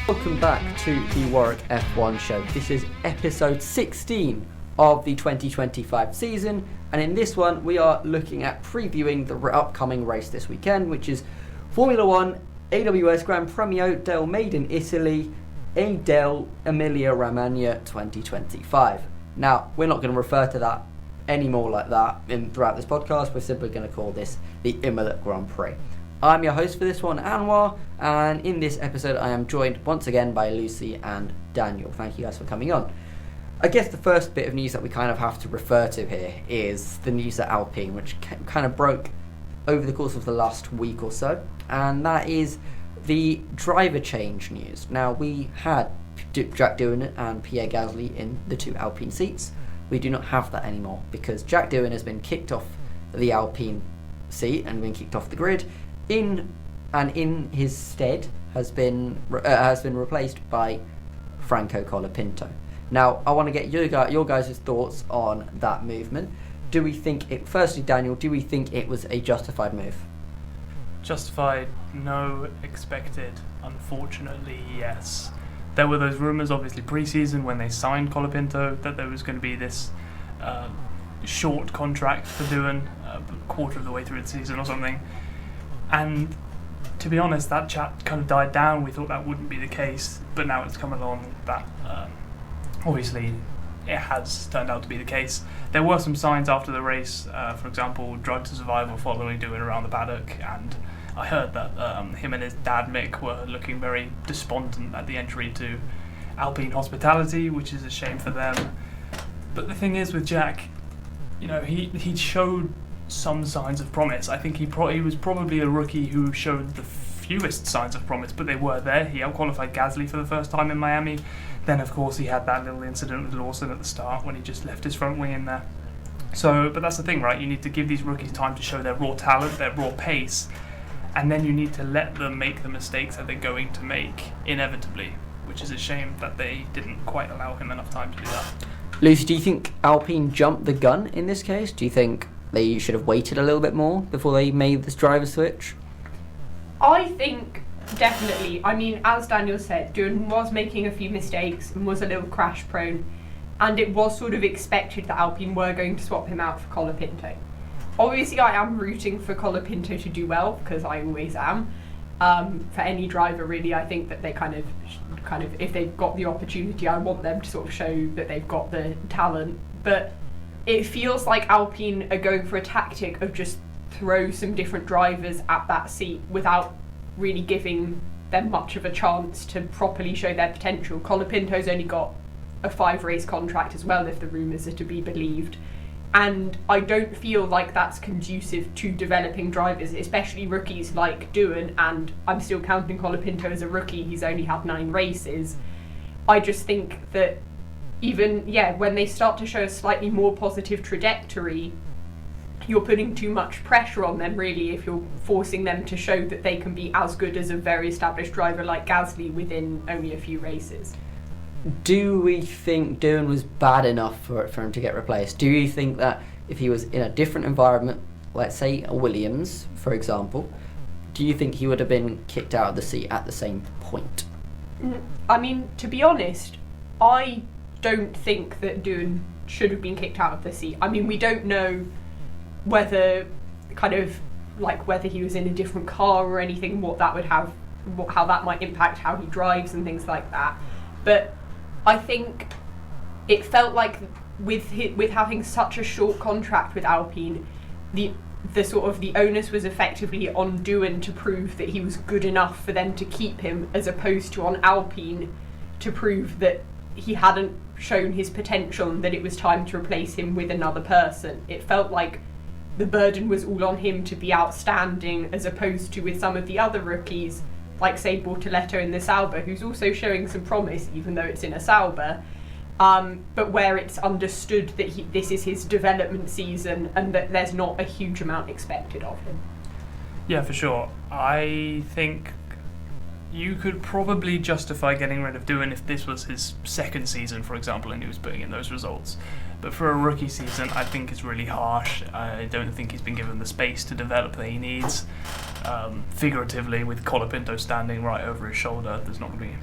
Welcome back to the Warwick F1 show. This is episode 16 of the 2025 season, and in this one we are looking at previewing the upcoming race this weekend, which is Formula 1 AWS Gran Premio del Made in Italy e del Emilia Romagna 2025. Now, we're not going to refer to that anymore like that throughout this podcast. We're simply going to call this the Imola Grand Prix. I'm your host for this one, Anwar, and in this episode I am joined once again by Lucy and Daniel. Thank you guys for coming on. I guess the first bit of news that we kind of have to refer to here is the news at Alpine, which kind of broke over the course of the last week or so, and that is the driver change news. Now, we had Jack Doohan and Pierre Gasly in the two Alpine seats. We do not have that anymore because Jack Doohan has been kicked off the Alpine seat and been kicked off the grid. In his stead has been replaced by Franco Colapinto. Now, I want to get your guys' thoughts on that movement. Do we think it? Firstly, Daniel, do we think it was a justified move? Justified, no. Expected, unfortunately, yes. There were those rumours, obviously, pre-season when they signed Colapinto, that there was going to be this short contract for Doohan, a quarter of the way through the season or something. And to be honest, that chat kind of died down. We thought that wouldn't be the case, but now it's come along that obviously it has turned out to be the case. There were some signs after the race, for example, Drive to Survive were following Doohan around the paddock, and I heard that him and his dad Mick were looking very despondent at the entry to Alpine hospitality, which is a shame for them. But the thing is with Jack, you know, he showed some signs of promise. I think he was probably a rookie who showed the fewest signs of promise, but they were there. He outqualified Gasly for the first time in Miami. Then, of course, he had that little incident with Lawson at the start when he just left his front wing in there. So, but that's the thing, right? You need to give these rookies time to show their raw talent, their raw pace, and then you need to let them make the mistakes that they're going to make, inevitably, which is a shame that they didn't quite allow him enough time to do that. Lucy, do you think Alpine jumped the gun in this case? Do you think they should have waited a little bit more before they made this driver switch? I think definitely. I mean, as Daniel said, Doohan was making a few mistakes and was a little crash prone, and it was sort of expected that Alpine were going to swap him out for Colapinto. Obviously, I am rooting for Colapinto to do well, because I always am. For any driver, really, I think that they kind of, if they've got the opportunity, I want them to sort of show that they've got the talent. But it feels like Alpine are going for a tactic of just throw some different drivers at that seat without really giving them much of a chance to properly show their potential. Colapinto's only got a 5-race contract as well, if the rumours are to be believed. And I don't feel like that's conducive to developing drivers, especially rookies like Doohan, and I'm still counting Colapinto as a rookie, he's only had 9 races. I just think that when they start to show a slightly more positive trajectory, you're putting too much pressure on them, really, if you're forcing them to show that they can be as good as a very established driver like Gasly within only a few races. Do we think Doohan was bad enough for him to get replaced? Do you think that if he was in a different environment, let's say a Williams, for example, do you think he would have been kicked out of the seat at the same point? I mean, to be honest, I don't think that Doohan should have been kicked out of the seat. I mean, we don't know whether he was in a different car or anything, what that would have, how that might impact how he drives and things like that. But I think it felt like with having such a short contract with Alpine, the sort of the onus was effectively on Doohan to prove that he was good enough for them to keep him, as opposed to on Alpine to prove that he hadn't shown his potential and that it was time to replace him with another person. It felt like the burden was all on him to be outstanding, as opposed to with some of the other rookies, like say Bortoletto in the Sauber, who's also showing some promise, even though it's in a Sauber, but where it's understood that this is his development season and that there's not a huge amount expected of him. Yeah, for sure. I think you could probably justify getting rid of Doohan if this was his second season, for example, and he was putting in those results. But for a rookie season, I think it's really harsh. I don't think he's been given the space to develop that he needs. Figuratively, with Colapinto standing right over his shoulder, there's not going to be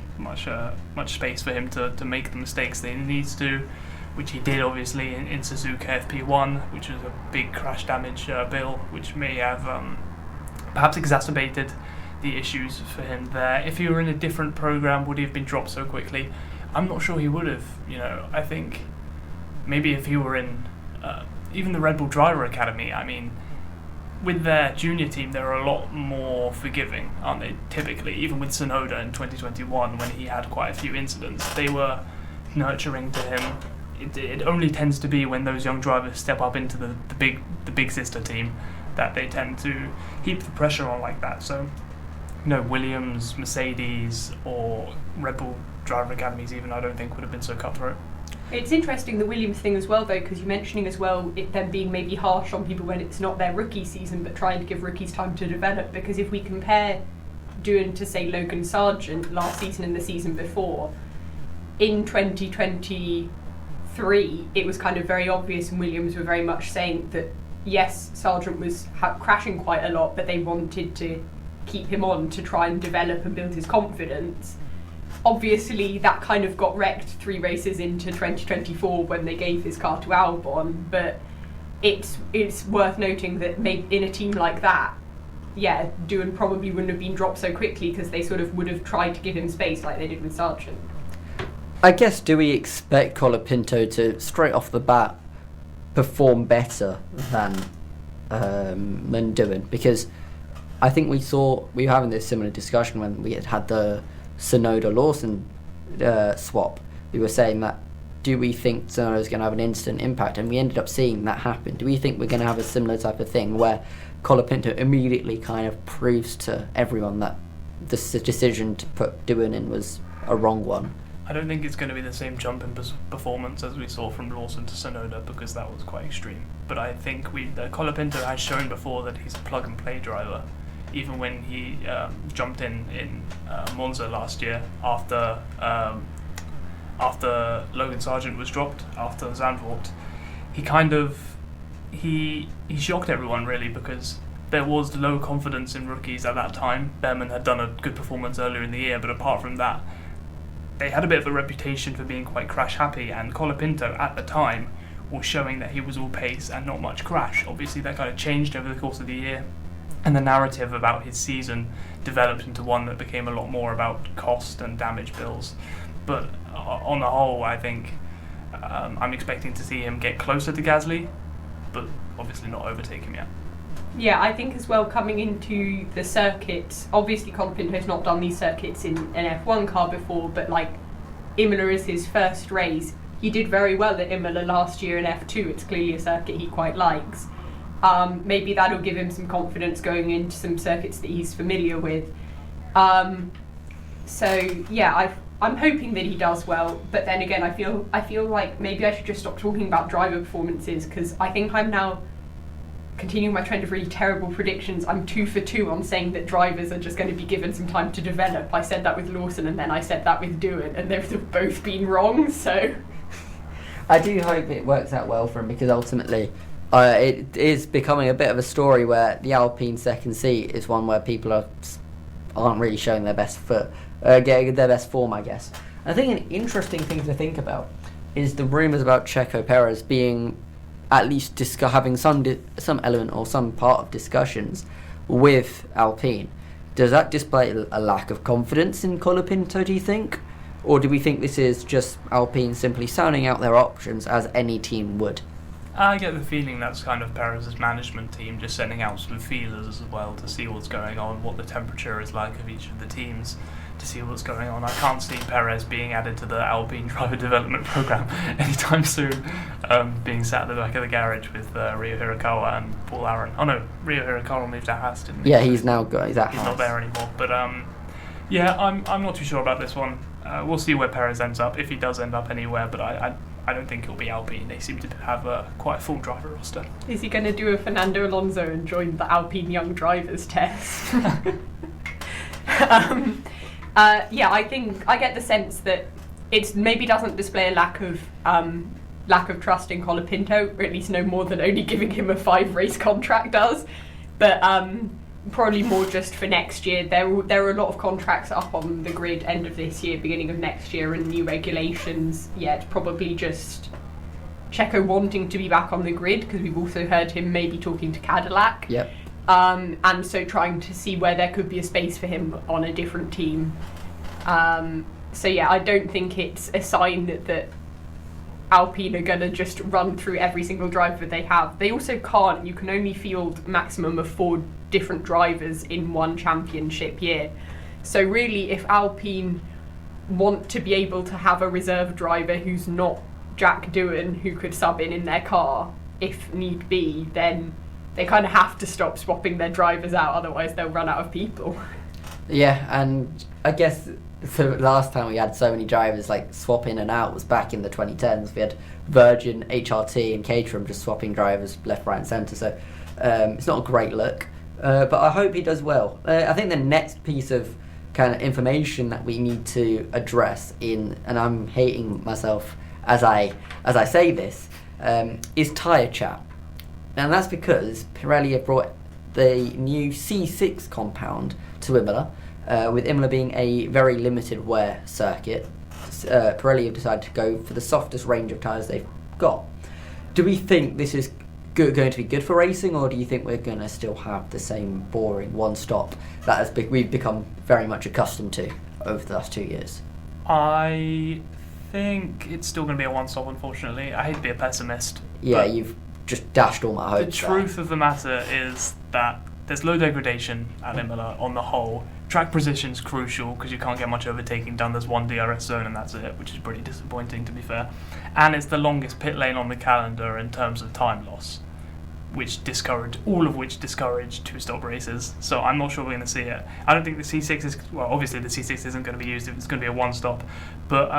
much space for him to make the mistakes that he needs to, which he did obviously in Suzuka FP1, which was a big crash damage bill, which may have perhaps exacerbated the issues for him there. If he were in a different program, would he have been dropped so quickly? I'm not sure he would have. I think maybe if he were in even the Red Bull Driver Academy, I mean, with their junior team, they're a lot more forgiving, aren't they, typically? Even with Tsunoda in 2021, when he had quite a few incidents, they were nurturing to him. It only tends to be when those young drivers step up into the big sister team that they tend to heap the pressure on like that. So, Williams, Mercedes, or Red Bull Driver Academies even, I don't think would have been so cutthroat. It's interesting, the Williams thing as well, though, because you're mentioning as well it them being maybe harsh on people when it's not their rookie season, but trying to give rookies time to develop. Because if we compare Doohan to, say, Logan Sargent last season and the season before, in 2023, it was kind of very obvious, and Williams were very much saying that, yes, Sargent was crashing quite a lot, but they wanted to keep him on to try and develop and build his confidence. Obviously, that kind of got wrecked 3 races into 2024 when they gave his car to Albon, but it's worth noting that maybe in a team like that, yeah, Doohan probably wouldn't have been dropped so quickly because they sort of would have tried to give him space like they did with Sargent. I guess, do we expect Colapinto to, straight off the bat, perform better than Doohan? Because I think we were having this similar discussion when we had the Tsunoda-Lawson swap. We were saying that, do we think Tsunoda's going to have an instant impact? And we ended up seeing that happen. Do we think we're going to have a similar type of thing where Colapinto immediately kind of proves to everyone that the decision to put Doohan in was a wrong one? I don't think it's going to be the same jump in performance as we saw from Lawson to Tsunoda, because that was quite extreme. But I think Colapinto has shown before that he's a plug-and-play driver. Even when he jumped in Monza last year after Logan Sargent was dropped after Zandvoort, he shocked everyone really, because there was low confidence in rookies at that time. Behrman had done a good performance earlier in the year, but apart from that, they had a bit of a reputation for being quite crash happy, and Colapinto at the time was showing that he was all pace and not much crash. Obviously that kind of changed over the course of the year, and the narrative about his season developed into one that became a lot more about cost and damage bills. But on the whole, I think I'm expecting to see him get closer to Gasly, but obviously not overtake him yet. Yeah, I think as well, coming into the circuits, obviously Colapinto's not done these circuits in an F1 car before, but like Imola is his first race. He did very well at Imola last year in F2. It's clearly a circuit he quite likes. Maybe that'll give him some confidence going into some circuits that he's familiar with. So yeah, I'm hoping that he does well, but then again, I feel like maybe I should just stop talking about driver performances, because I think I'm now continuing my trend of really terrible predictions. I'm 2 for 2 on saying that drivers are just going to be given some time to develop. I said that with Lawson, and then I said that with Doohan, and they've both been wrong, so I do hope it works out well for him, because ultimately it is becoming a bit of a story where the Alpine second seat is one where people aren't really showing their best getting their best form, I guess. I think an interesting thing to think about is the rumours about Checo Perez being at least having some element or some part of discussions with Alpine. Does that display a lack of confidence in Colapinto, do you think? Or do we think this is just Alpine simply sounding out their options as any team would? I get the feeling that's kind of Perez's management team just sending out some feelers as well to see what's going on, what the temperature is like of each of the teams, to see what's going on. I can't see Perez being added to the Alpine driver development program anytime soon, being sat at the back of the garage with Rio Hirakawa and Paul Aaron. Oh no, Rio Hirakawa moved to Haas, didn't he? Yeah, he's now got He's not there anymore. But yeah, I'm not too sure about this one. We'll see where Perez ends up, if he does end up anywhere, but I don't think it'll be Alpine. They seem to have quite a full driver roster. Is he going to do a Fernando Alonso and join the Alpine Young Drivers test? Yeah, I think I get the sense that it maybe doesn't display a lack of lack of trust in Colapinto, or at least no more than only giving him a 5-race contract does. But probably more just for next year. There are a lot of contracts up on the grid end of this year, beginning of next year, and new regulations. Yeah, it's probably just Checo wanting to be back on the grid, because we've also heard him maybe talking to Cadillac. Yep. And so trying to see where there could be a space for him on a different team. So yeah, I don't think it's a sign that Alpine are going to just run through every single driver they have. They also can't. You can only field maximum of 4 different drivers in one championship year. So really, if Alpine want to be able to have a reserve driver who's not Jack Doohan, who could sub in their car if need be, then they kind of have to stop swapping their drivers out, otherwise they'll run out of people. Yeah, and I guess the last time we had so many drivers like swap in and out was back in the 2010s. We had Virgin, HRT and Caterham just swapping drivers left, right and centre, so it's not a great look, but I hope he does well. I think the next piece of kind of information that we need to address and I'm hating myself as I say this, is tyre chat. And that's because Pirelli have brought the new C6 compound to Imola, with Imola being a very limited wear circuit. Pirelli have decided to go for the softest range of tyres they've got. Do we think this is going to be good for racing, or do you think we're going to still have the same boring one stop that we've become very much accustomed to over the last 2 years? I think it's still going to be a one-stop, unfortunately. I hate to be a pessimist. Yeah, you've just dashed all my hopes. The truth of the matter is that there's low degradation at Imola on the whole. Track position's crucial because you can't get much overtaking done. There's one DRS zone and that's it, which is pretty disappointing, to be fair. And it's the longest pit lane on the calendar in terms of time loss, all of which discourage two-stop races. So I'm not sure we're going to see it. I don't think the C6 is... Well, obviously the C6 isn't going to be used if it's going to be a one-stop. But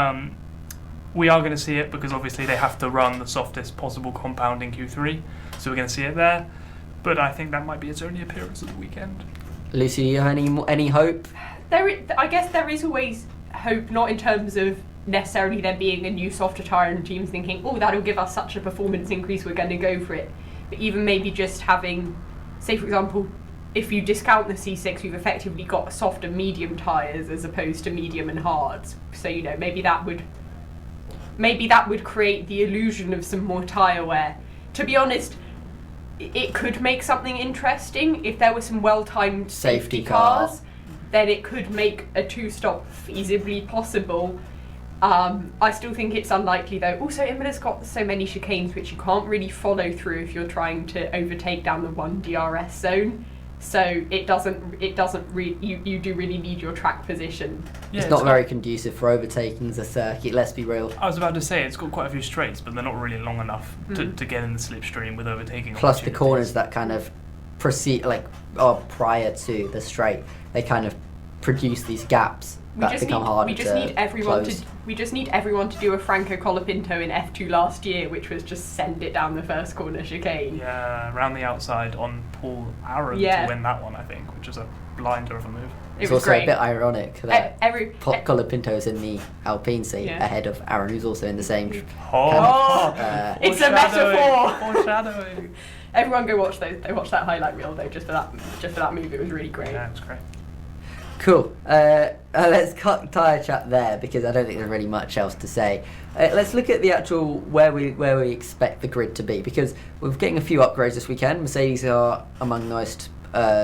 we are going to see it because obviously they have to run the softest possible compound in Q3. So we're going to see it there. But I think that might be its only appearance of the weekend. Lucy, you have any hope? I guess there is always hope, not in terms of necessarily there being a new softer tyre and teams thinking, oh, that'll give us such a performance increase, we're going to go for it. But even maybe just having, say for example, if you discount the C6, we've effectively got softer medium tyres as opposed to medium and hards. So, you know, maybe that would create the illusion of some more tyre wear. To be honest, it could make something interesting if there were some well-timed safety cars. Then it could make a two-stop feasibly possible. I still think it's unlikely though. Also, Imola's got so many chicanes which you can't really follow through if you're trying to overtake down the one DRS zone. So you do really need your track position. Yeah, it's not very conducive for overtaking the circuit, let's be real. I was about to say, it's got quite a few straights, but they're not really long enough to get in the slipstream with overtaking. Plus the corners that kind of prior to the straight, they kind of produce these gaps that become harder to close. We just need everyone to do a Franco Colapinto in F2 last year, which was just send it down the first corner chicane. Yeah, around the outside on Paul Aaron to win that one, I think, which is a blinder of a move. It's also great. A bit ironic that Colapinto's in the Alpine seat ahead of Aaron, who's also in the same. It's a metaphor. Foreshadowing. Everyone go watch those. Watch that highlight reel though, just for that move. It was really great. Yeah, it's great. Cool. Let's cut tyre chat there because I don't think there's really much else to say. Let's look at the actual where we expect the grid to be, because we're getting a few upgrades this weekend. Mercedes are among the most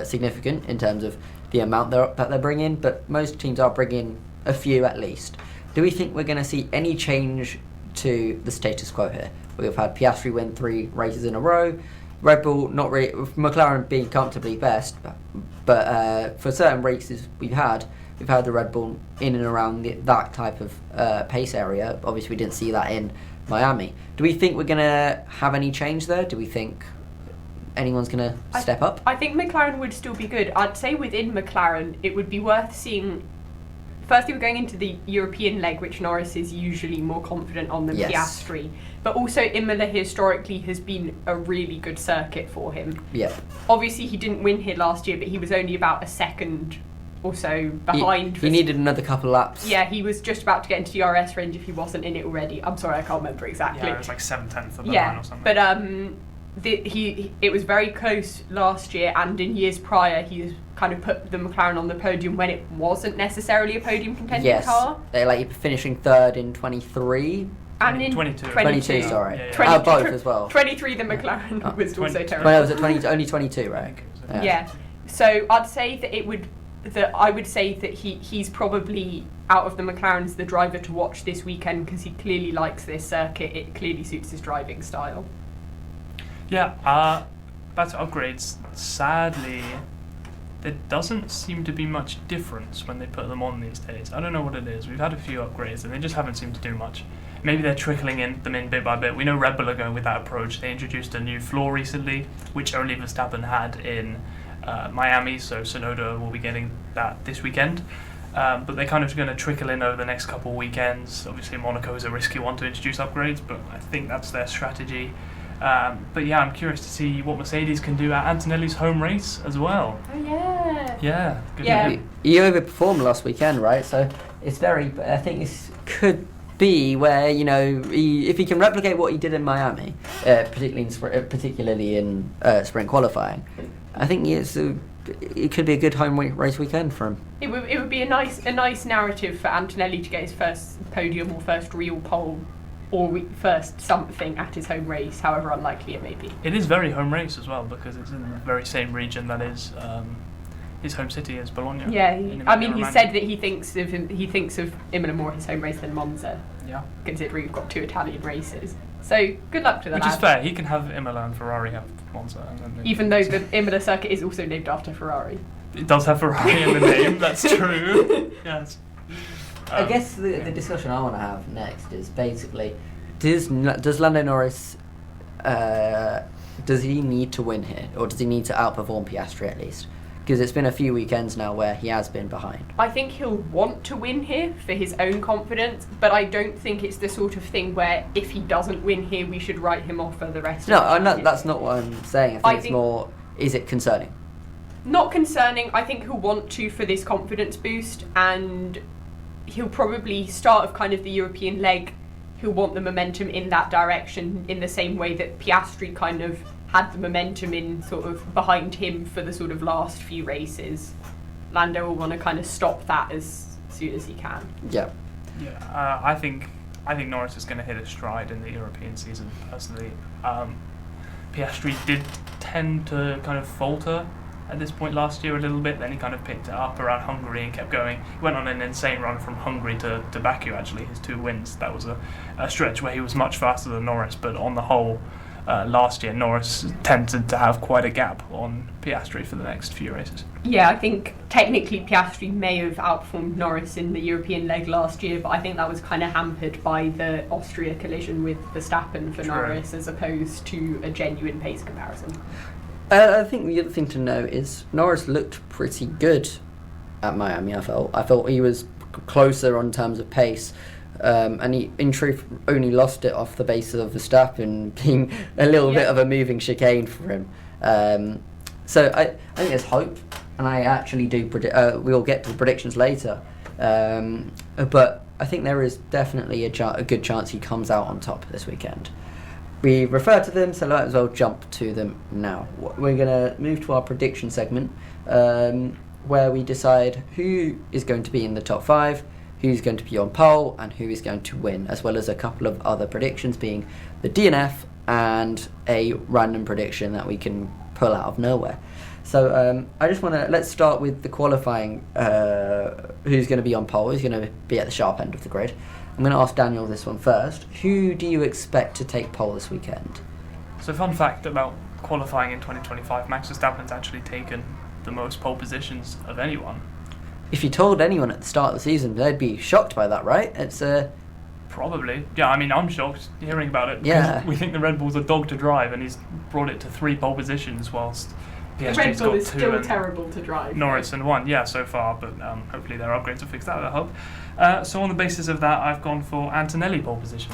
significant in terms of the amount that they're bringing, but most teams are bringing a few at least. Do we think we're going to see any change to the status quo here? We've had Piastri win 3 races in a row. Red Bull not really, McLaren being comfortably best, but for certain races we've had the Red Bull in and around that type of pace area. Obviously we didn't see that in Miami. Do we think we're going to have any change there? Do we think anyone's going to step up? I think McLaren would still be good. I'd say within McLaren it would be worth seeing. Firstly, we're going into the European leg, which Norris is usually more confident on than Piastri. But also, Imola historically has been a really good circuit for him. Yeah. Obviously, he didn't win here last year, but he was only about a second or so behind. He needed another couple of laps. Yeah, he was just about to get into the RS range if he wasn't in it already. I'm sorry, I can't remember exactly. Yeah, it was like 7/10 of the line or something. But it was very close last year, and in years prior he kind of put the McLaren on the podium when it wasn't necessarily a podium contending car. They're like finishing third in 23. And in 22. 22, sorry. Yeah, yeah. 22, both as well. 23, the McLaren was also terrible. Well, it was at 20, only 22, right? Yeah. So I'd say that I would say that he's probably, out of the McLarens, the driver to watch this weekend because he clearly likes this circuit. It clearly suits his driving style. Yeah, back to upgrades. Sadly, there doesn't seem to be much difference when they put them on these days. I don't know what it is. We've had a few upgrades and they just haven't seemed to do much. Maybe they're trickling them in bit by bit. We know Red Bull are going with that approach. They introduced a new floor recently, which only Verstappen had in Miami, so Tsunoda will be getting that this weekend. But they're kind of going to trickle in over the next couple of weekends. Obviously, Monaco is a risky one to introduce upgrades, but I think that's their strategy. But yeah, I'm curious to see what Mercedes can do at Antonelli's home race as well. Oh yeah. Yeah. Good Yeah. He overperformed last weekend, right? So it's very. I think this could be where if he can replicate what he did in Miami, particularly in sprint qualifying, I think it could be a good home race weekend for him. It would be a nice narrative for Antonelli to get his first podium or first real pole or first something at his home race, however unlikely it may be. It is very home race as well because it's in the very same region that is his home city is Bologna. Yeah, he said that he thinks of Imola more his home race than Monza. Yeah, considering we've got 2 Italian races. So good luck to the Which lad. is fair. He can have Imola and Ferrari have Monza. And then even though the Imola circuit is also named after Ferrari. It does have Ferrari in the name. That's true. Yes. I guess the discussion I want to have next is basically, does Lando Norris, does he need to win here, or does he need to outperform Piastri at least? Because it's been a few weekends now where he has been behind. I think he'll want to win here for his own confidence, but I don't think it's the sort of thing where if he doesn't win here, we should write him off for the rest of the championship. That's not what I'm saying. I think it's more, is it concerning? Not concerning. I think he'll want to for this confidence boost, and he'll probably start of kind of the European leg, he'll want the momentum in that direction in the same way that Piastri kind of had the momentum in sort of behind him for the sort of last few races. Lando will want to kind of stop that as soon as he can. Yeah. Yeah, I think Norris is going to hit a stride in the European season, personally. Piastri did tend to kind of falter at this point last year a little bit, then he kind of picked it up around Hungary and kept going. He went on an insane run from Hungary to Baku, actually, his 2 wins. That was a stretch where he was much faster than Norris, but on the whole, last year Norris tended to have quite a gap on Piastri for the next few races. Yeah, I think technically Piastri may have outperformed Norris in the European leg last year, but I think that was kind of hampered by the Austria collision with Verstappen for Norris as opposed to a genuine pace comparison. I think the other thing to know is Norris looked pretty good at Miami. I felt he was closer on terms of pace, and he in truth only lost it off the basis of Verstappen being a little bit of a moving chicane for him. So I think there's hope, and I actually do predict. We'll get to the predictions later, but I think there is definitely a good chance he comes out on top this weekend. We refer to them, so might as well jump to them now. We're going to move to our prediction segment, where we decide who is going to be in the top 5, who's going to be on pole, and who is going to win, as well as a couple of other predictions, being the DNF and a random prediction that we can pull out of nowhere. So I just want to, let's start with the qualifying, who's going to be on pole, who's going to be at the sharp end of the grid. I'm going to ask Daniel this one first. Who do you expect to take pole this weekend? So fun fact about qualifying in 2025, Max Verstappen's actually taken the most pole positions of anyone. If you told anyone at the start of the season, they'd be shocked by that, right? It's Probably. Yeah, I mean, I'm shocked hearing about it. Yeah. We think the Red Bull's a dog to drive, and he's brought it to 3 pole positions whilst The Red Bull is still terrible to drive. Norris and 1, yeah, so far, but hopefully their upgrades will fix that, I hope. So on the basis of that, I've gone for Antonelli pole position.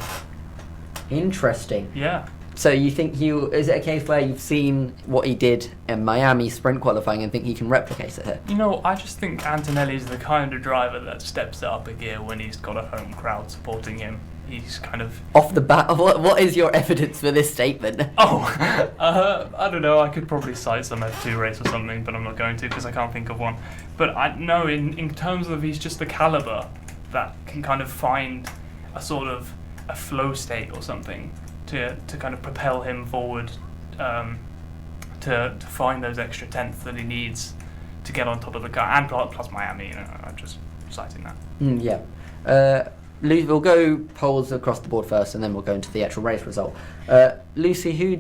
Interesting. Yeah. So you think is it a case where you've seen what he did in Miami sprint qualifying and think he can replicate it here? You know, I just think Antonelli's the kind of driver that steps up a gear when he's got a home crowd supporting him. He's kind of... Off the bat, what is your evidence for this statement? I don't know, I could probably cite some F2 race or something, but I'm not going to because I can't think of one. But I know in terms of he's just the calibre that can kind of find a sort of a flow state or something to kind of propel him forward, to find those extra tenths that he needs to get on top of the car, and plus Miami, I'm just citing that. Yeah. We'll go polls across the board first, and then we'll go into the actual race result. Lucy, who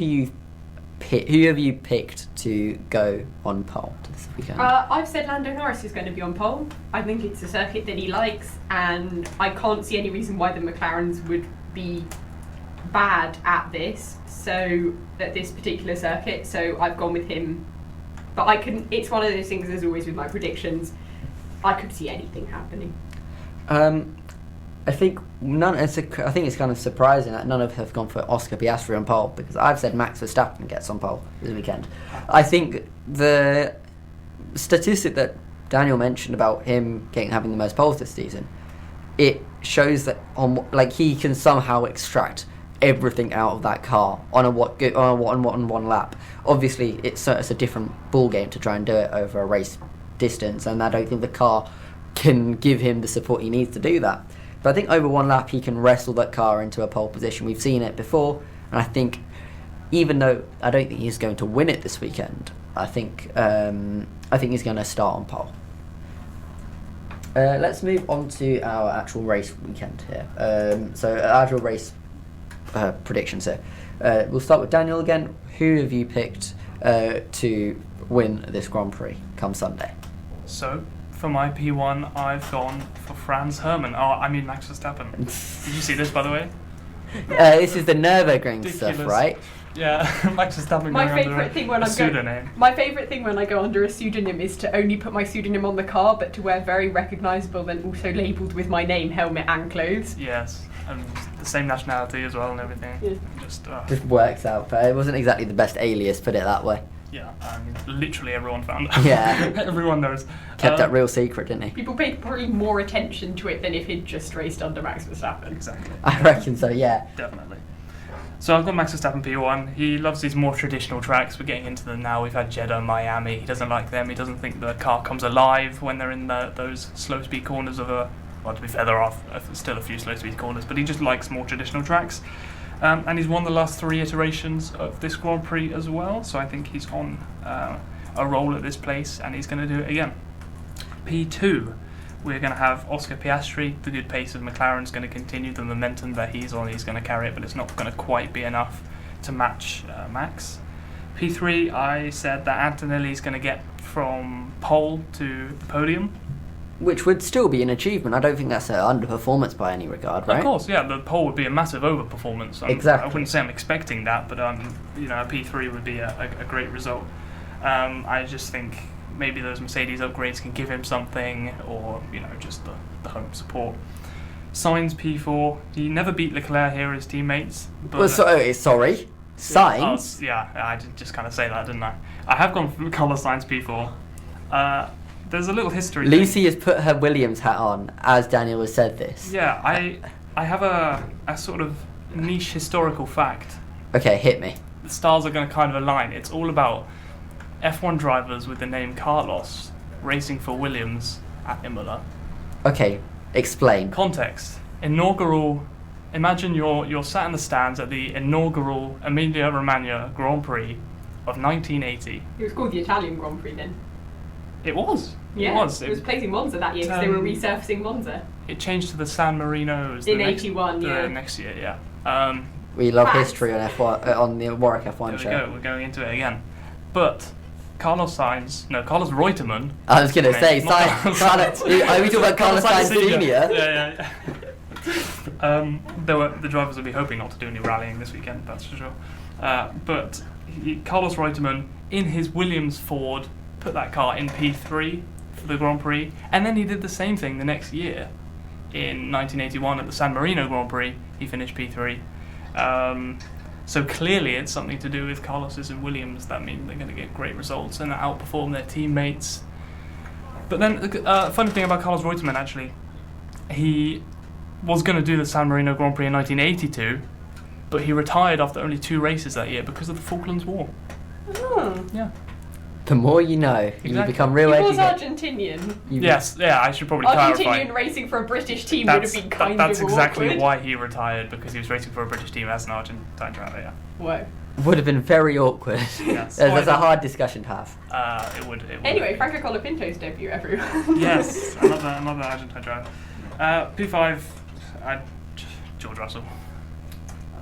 have you picked to go on pole this weekend? I've said Lando Norris is going to be on pole. I think it's a circuit that he likes, and I can't see any reason why the McLarens would be bad at this. So at this particular circuit, so I've gone with him. But it's one of those things, as always with my predictions, I could see anything happening. I think it's kind of surprising that none of us have gone for Oscar Piastri on pole, because I've said Max Verstappen gets on pole this weekend. I think the statistic that Daniel mentioned about him having the most poles this season, it shows that he can somehow extract everything out of that car on one lap. Obviously, it's a different ball game to try and do it over a race distance, and I don't think the car can give him the support he needs to do that. But I think over one lap he can wrestle that car into a pole position. We've seen it before, and I think even though I don't think he's going to win it this weekend, I think he's going to start on pole. Let's move on to our actual race weekend here. So actual race predictions here. We'll start with Daniel again. Who have you picked to win this Grand Prix come Sunday? So, for my P1, I've gone for Max Verstappen. Did you see this, by the way? This is the Nürburgring stuff, right? Yeah, Max Verstappen My going favourite under thing when a pseudonym. My favourite thing when I go under a pseudonym is to only put my pseudonym on the car, but to wear very recognisable and also labelled with my name, helmet and clothes. Yes, and the same nationality as well and everything. Yeah. Just works out, but it wasn't exactly the best alias, put it that way. Yeah, literally everyone found out. Yeah. Everyone knows. Kept that real secret, didn't he? People paid probably more attention to it than if he'd just raced under Max Verstappen. Exactly. I reckon so, yeah. Definitely. So I've got Max Verstappen P1. He loves these more traditional tracks. We're getting into them now. We've had Jeddah, Miami. He doesn't like them. He doesn't think the car comes alive when they're in those slow speed corners of well, to be fair, there are still a few slow speed corners, but he just likes more traditional tracks. And he's won the last 3 iterations of this Grand Prix as well, so I think he's on a roll at this place, and he's going to do it again. P2, we're going to have Oscar Piastri. The good pace of McLaren's going to continue. The momentum that he's on, he's going to carry it, but it's not going to quite be enough to match Max. P3, I said that Antonelli's going to get from pole to the podium. Which would still be an achievement. I don't think that's an underperformance by any regard, right? Of course, yeah. The pole would be a massive overperformance. Exactly. I wouldn't say I'm expecting that, but a P3 would be a great result. I just think maybe those Mercedes upgrades can give him something, or just the home support. Sainz P4. He never beat Leclerc here, his teammates. But, sorry. Sainz? I did just kind of say that, didn't I? I have gone for Carlos Sainz P4. There's a little history. Lucy has put her Williams hat on as Daniel has said this. Yeah, I have a sort of niche historical fact. Okay, hit me. The stars are going to kind of align. It's all about F1 drivers with the name Carlos racing for Williams at Imola. Okay, explain. Context. Imagine you're sat in the stands at the inaugural Emilia-Romagna Grand Prix of 1980. It was called the Italian Grand Prix then. It was. Yeah, it was placed in Monza that year because they were resurfacing Monza. It changed to the San Marinos in 81, the next year, yeah. We love history on F1 on the Warwick F1 show. There we go. We're going into it again. But Carlos Reutemann. I was going to say, are we talking about Carlos Sainz Senior? Yeah. The drivers will be hoping not to do any rallying this weekend, that's for sure. But Carlos Reutemann, in his Williams Ford, put that car in P3 for the Grand Prix, and then he did the same thing the next year in 1981 at the San Marino Grand Prix. He finished P3. So clearly it's something to do with Carlos's and Williams. That means they're going to get great results and outperform their teammates. But then, funny thing about Carlos Reutemann, actually, he was going to do the San Marino Grand Prix in 1982, but he retired after only 2 races that year because of the Falklands War. Oh. Yeah. The more you know, Exactly. you become real He was educated. Argentinian. Yes, yeah, I should probably Argentinian clarify. racing for a British team would have been kind of That's exactly awkward. why he retired, because he was racing for a British team as an Argentine driver, yeah. Whoa. Would have been very awkward. Yes. That's a hard discussion to have. It would. Anyway, Franco Colapinto's debut, everyone. Yes, another Argentine driver. P5, George Russell.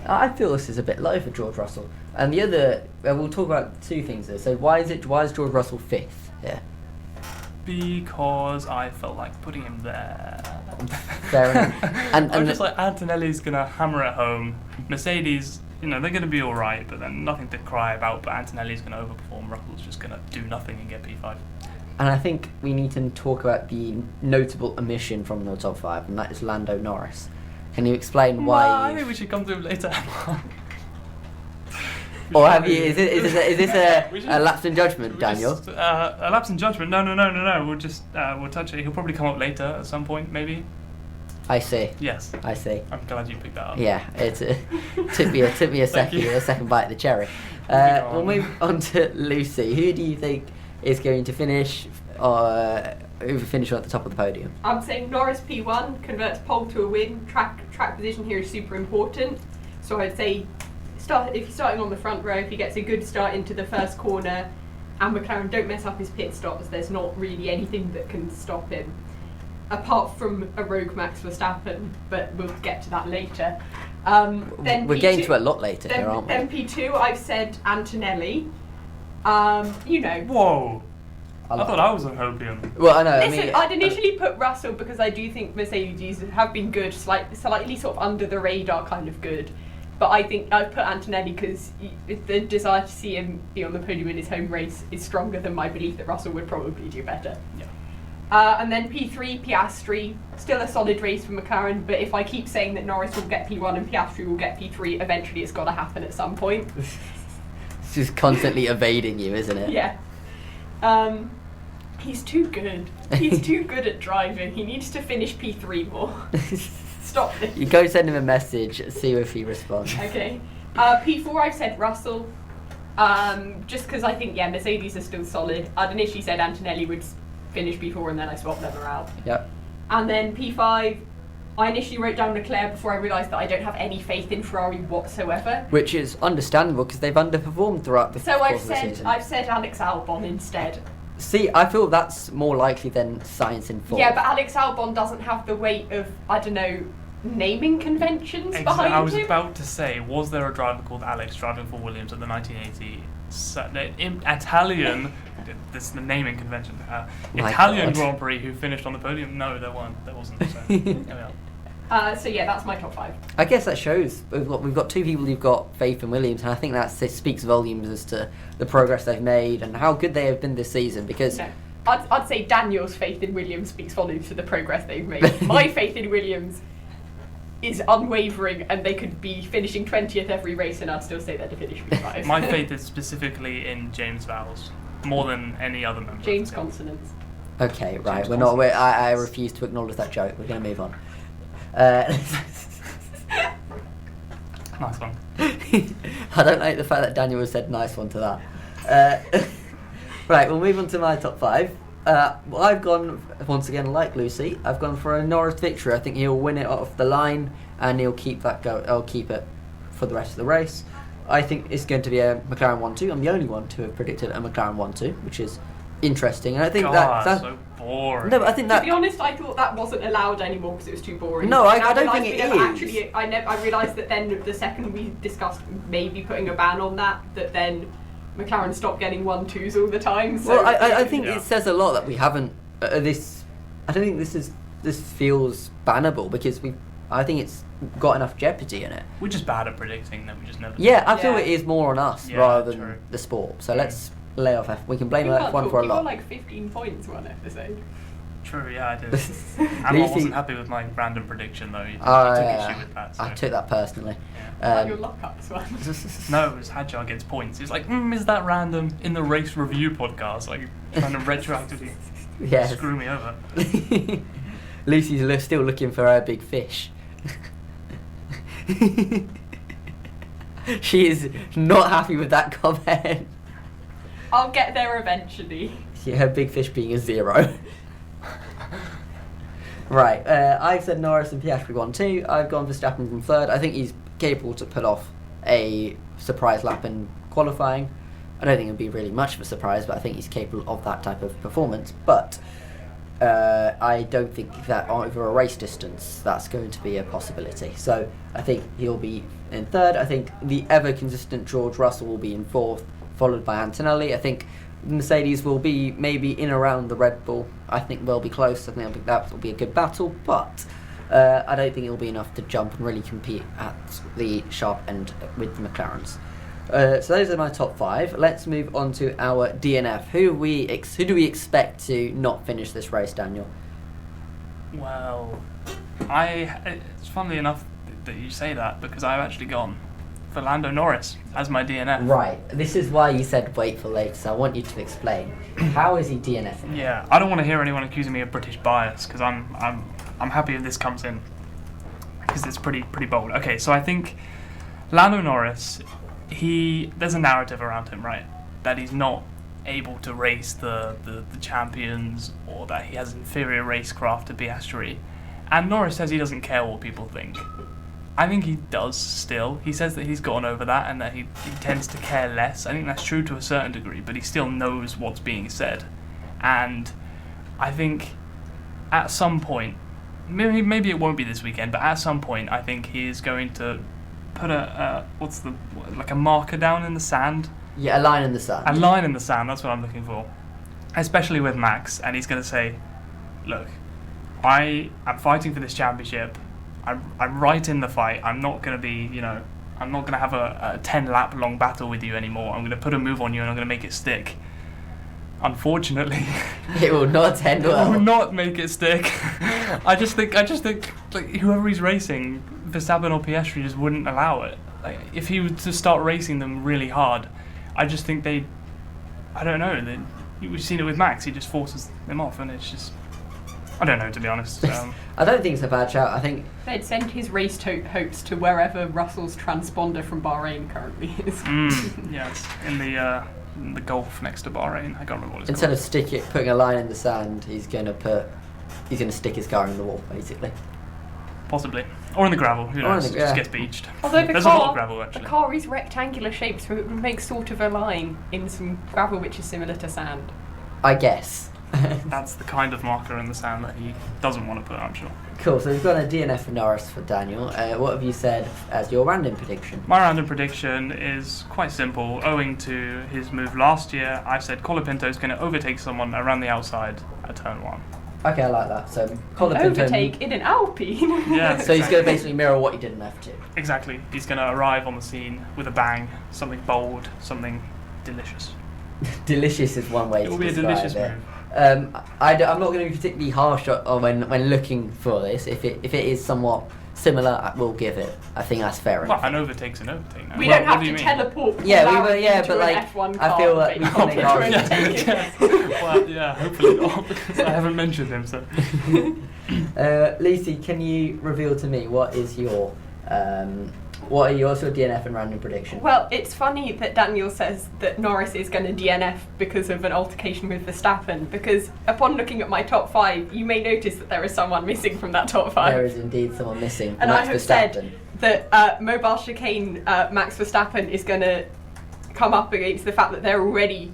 I feel this is a bit low for George Russell. And the other, we'll talk about 2 things there. So why is George Russell 5th here? Because I felt like putting him there. Fair enough. And I'm just like, Antonelli's going to hammer it home. Mercedes, they're going to be alright, but then nothing to cry about. But Antonelli's going to overperform. Russell's just going to do nothing and get P5. And I think we need to talk about the notable omission from the top 5, and that is Lando Norris. Can you explain why? I think we should come to him later. Or have you? Is this a lapse in judgment, Daniel? A lapse in judgment? No. We'll touch it. He'll probably come up later at some point, maybe. I see. Yes. I see. I'm glad you picked that up. Yeah, it took me a second bite of the cherry. We'll move on to Lucy. Who do you think is going to finish at the top of the podium? I'm saying Norris P1 converts pole to a win. Track position here is super important. So I'd say if you're starting on the front row, if he gets a good start into the first corner, and McLaren don't mess up his pit stops, there's not really anything that can stop him, apart from a rogue Max Verstappen. But we'll get to that later. Then We're P2, getting to it a lot later here, aren't we? Then P2, I've said Antonelli. Whoa. I thought I was on Hopium. Well, I know. Listen, I'd initially put Russell because I do think Mercedes have been good, slightly sort of under the radar kind of good. But I think I'd put Antonelli because the desire to see him be on the podium in his home race is stronger than my belief that Russell would probably do better. Yeah. And then P3, Piastri, still a solid race for McLaren, but if I keep saying that Norris will get P1 and Piastri will get P3, eventually it's got to happen at some point. It's just constantly evading you, isn't it? Yeah. He's too good. He's too good at driving. He needs to finish P3 more. Stop this. You go send him a message, see if he responds. Okay. P4, I've said Russell. Just because I think, Mercedes are still solid. I'd initially said Antonelli would finish P4 and then I swapped them around. Yep. And then P5, I initially wrote down Leclerc before I realised that I don't have any faith in Ferrari whatsoever. Which is understandable because they've underperformed throughout the So course of the season. I've said Alex Albon instead. See, I feel that's more likely than Sainz in 4th. Yeah, but Alex Albon doesn't have the weight of, I don't know, naming conventions behind I was him. about to say, was there a driver called Alex driving for Williams at the 1980 Italian? This is the naming convention. My Italian God. Grand Prix who finished on the podium? No, there wasn't. So, there we are. That's my top 5. I guess that shows we've got 2 people who've got faith in Williams, and I think that speaks volumes as to the progress they've made and how good they have been this season. Because No. I'd say Daniel's faith in Williams speaks volumes for the progress they've made. My faith in Williams is unwavering, and they could be finishing 20th every race, and I'd still say they're to finish P5. My faith is specifically in James Vowles, more than any other member. James of the team. Consonants. okay, right, James we're not. Constant. I refuse to acknowledge that joke. We're going to move on. Nice one. I don't like the fact that Daniel has said nice one to that. Right, we'll move on to my top 5. I've gone, once again, like Lucy, I've gone for a Norris victory. I think he'll win it off the line and he'll keep I'll keep it for the rest of the race. I think it's going to be a McLaren 1-2. I'm the only one to have predicted a McLaren 1-2, which is interesting. And I think that's so boring. no, but I think that To be honest, I thought that wasn't allowed anymore because it was too boring. No, I Now don't realised think we it never is. Actually, I realised that then the second we discussed maybe putting a ban on that then McLaren stopped getting 1-2s all the time. So well, I think Yeah. it says a lot that we haven't this. I don't think this feels bannable because I think it's got enough jeopardy in it. We're just bad at predicting that we just never. Yeah, I feel Yeah. it is more on us Yeah, rather than true. the sport. So let's lay off F. We can blame You F1 for a got lot. like 15 points one episode. True, yeah, I did. Anwar wasn't happy with my random prediction, though. He took issue with that. So. I took that personally. Yeah. Your lockups one. No, it was Hadjar gets points. He's like, is that random in the race review podcast? Like, trying to retroactively screw me over. Lucy's still looking for her big fish. She is not happy with that comment. I'll get there eventually. Her big fish being a 0. Right, I've said Norris and Piastri 1-2. I've gone Verstappen from 3rd. I think he's capable to pull off a surprise lap in qualifying. I don't think it'll be really much of a surprise, but I think he's capable of that type of performance. But I don't think that over a race distance that's going to be a possibility. So I think he'll be in 3rd. I think the ever consistent George Russell will be in 4th, followed by Antonelli. I think Mercedes will be maybe in around the Red Bull. I think they'll be close. I think that will be a good battle, but I don't think it'll be enough to jump and really compete at the sharp end with the McLarens. So those are my top 5. Let's move on to our DNF. Who do we expect to not finish this race, Daniel? Well, it's funnily enough that you say that, because I've actually gone for Lando Norris as my DNF. Right. This is why you said wait for later, so I want you to explain. How is he DNFing? Yeah, I don't want to hear anyone accusing me of British bias, because I'm happy if this comes in, because it's pretty bold. Okay, so I think Lando Norris, there's a narrative around him, right, that he's not able to race the champions, or that he has inferior racecraft to Piastri, and Norris says he doesn't care what people think. I think he does still. He says that he's gotten over that and that he tends to care less. I think that's true to a certain degree, but he still knows what's being said. And I think at some point, maybe it won't be this weekend, but at some point I think he is going to put a marker down in the sand. Yeah, a line in the sand. A line in the sand, that's what I'm looking for. Especially with Max, and he's going to say, look, I am fighting for this championship. I'm right in the fight. I'm not going to be, I'm not going to have a 10-lap long battle with you anymore. I'm going to put a move on you and I'm going to make it stick. Unfortunately, it will not end well. It will not make it stick. I just think like whoever he's racing, Verstappen or Piastri, just wouldn't allow it. Like, if he were to start racing them really hard, I just think I don't know. We've seen it with Max. He just forces them off, and it's just, I don't know, to be honest. I don't think it's a bad shout. I think they'd send his race hopes to wherever Russell's transponder from Bahrain currently is. Yes, in the Gulf next to Bahrain. I can't remember what it's Instead called. of putting a line in the sand, he's going to stick his car in the wall, basically. Possibly, or in the gravel. Who knows? Just gets beached. Although there's a lot of gravel actually. The car is rectangular shaped, so it would make sort of a line in some gravel which is similar to sand. I guess. That's the kind of marker in the sand that he doesn't want to put, I'm sure. Cool, so we've got a DNF for Norris for Daniel. What have you said as your random prediction? My random prediction is quite simple. Owing to his move last year, I said Colapinto is going to overtake someone around the outside at turn 1. Okay, I like that. So Colapinto overtake in an Alpine. Yeah. So he's going to basically mirror what he did in F2. Exactly. He's going to arrive on the scene with a bang, something bold, something delicious. Delicious is one way to describe it. It will be a delicious move. I'm not going to be particularly harsh when looking for this. If it is somewhat similar, I will give it. I think that's fair enough. Well, an overtake's an overtake now. We don't have to teleport. Yeah, we were. Yeah, but like, F1 I feel like we can make our Well, yeah, hopefully not, because I haven't mentioned him. So, Lucy, can you reveal to me what's your DNF and random prediction? Well, it's funny that Daniel says that Norris is going to DNF because of an altercation with Verstappen, because upon looking at my top 5, you may notice that there is someone missing from that top 5. There is indeed someone missing. And Max I have Verstappen. said that mobile chicane Max Verstappen is going to come up against the fact that there are already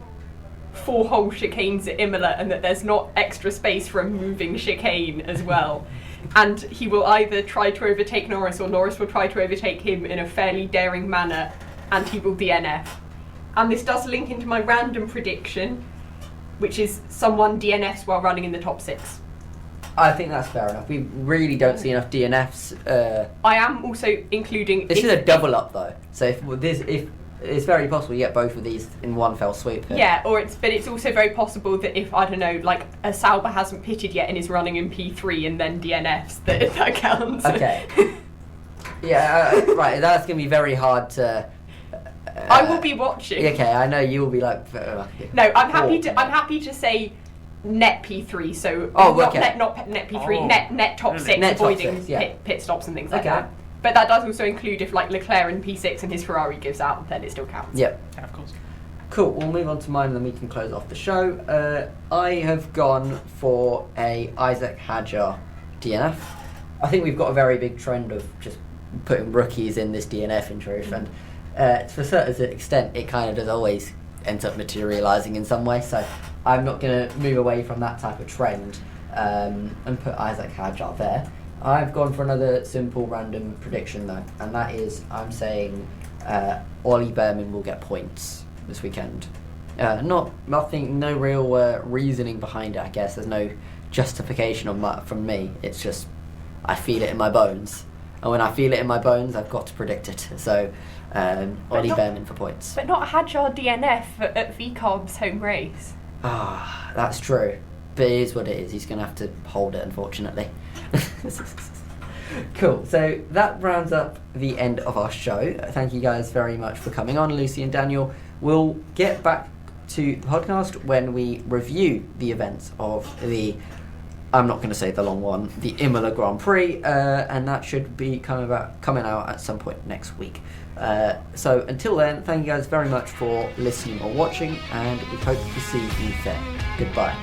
4 whole chicanes at Imola and that there's not extra space for a moving chicane as well. And he will either try to overtake Norris or Norris will try to overtake him in a fairly daring manner and he will DNF. And this does link into my random prediction, which is someone DNFs while running in the top 6. I think that's fair enough. We really don't see enough DNFs. I am also including... This is a double up though. So if it's very possible you get both of these in one fell swoop here. Yeah, but it's also very possible that if, I don't know, like a Sauber hasn't pitted yet and is running in P3 and then DNFs, that counts. Okay. Yeah, right, that's going to be very hard to... I will be watching. Okay, I know you will be like... no, I'm happy to say net P3, so not net P3, net top 6, net avoiding top 6, yeah. pit stops and things like that. But that does also include if like Leclerc in P6 and his Ferrari gives out, then it still counts. Yep. Yeah, of course. Cool, we'll move on to mine and then we can close off the show. I have gone for a Isaac Hadjar DNF. I think we've got a very big trend of just putting rookies in this DNF in truth, and to a certain extent it kind of does always end up materialising in some way, so I'm not going to move away from that type of trend and put Isaac Hadjar there. I've gone for another simple random prediction though, and that is I'm saying Ollie Behrman will get points this weekend. Nothing, no real reasoning behind it, I guess. There's no justification from me. It's just I feel it in my bones. And when I feel it in my bones, I've got to predict it. So Ollie Behrman for points. But not Hadjar DNF at VCarb's home race. Ah, that's true. But it is what it is. He's going to have to hold it, unfortunately. Cool. So that rounds up the end of our show. Thank you guys very much for coming on, Lucy and Daniel. We'll get back to the podcast when we review the events of the, I'm not going to say the long one, the Imola Grand Prix, and that should be coming out at some point next week. So until then, thank you guys very much for listening or watching, and we hope to see you there. Goodbye.